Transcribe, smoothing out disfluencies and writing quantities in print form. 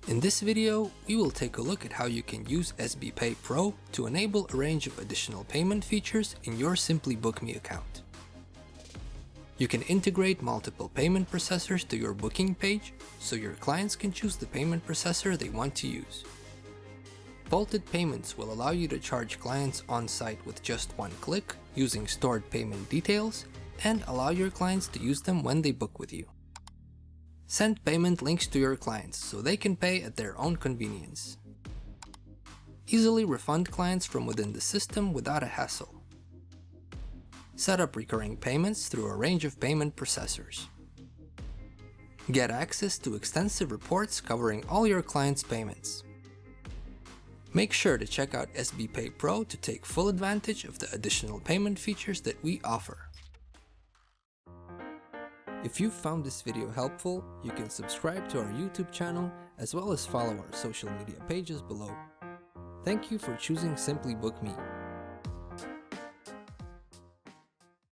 In this video, we will take a look at how you can use SBPay Pro to enable a range of additional payment features in your Simply Book Me account. You can integrate multiple payment processors to your booking page, so your clients can choose the payment processor they want to use. Vaulted payments will allow you to charge clients on-site with just one click using stored payment details and allow your clients to use them when they book with you. Send payment links to your clients so they can pay at their own convenience. Easily refund clients from within the system without a hassle. Set up recurring payments through a range of payment processors. Get access to extensive reports covering all your clients' payments. Make sure to check out SBPay Pro to take full advantage of the additional payment features that we offer. If you found this video helpful, you can subscribe to our YouTube channel as well as follow our social media pages below. Thank you for choosing Simply Book Me.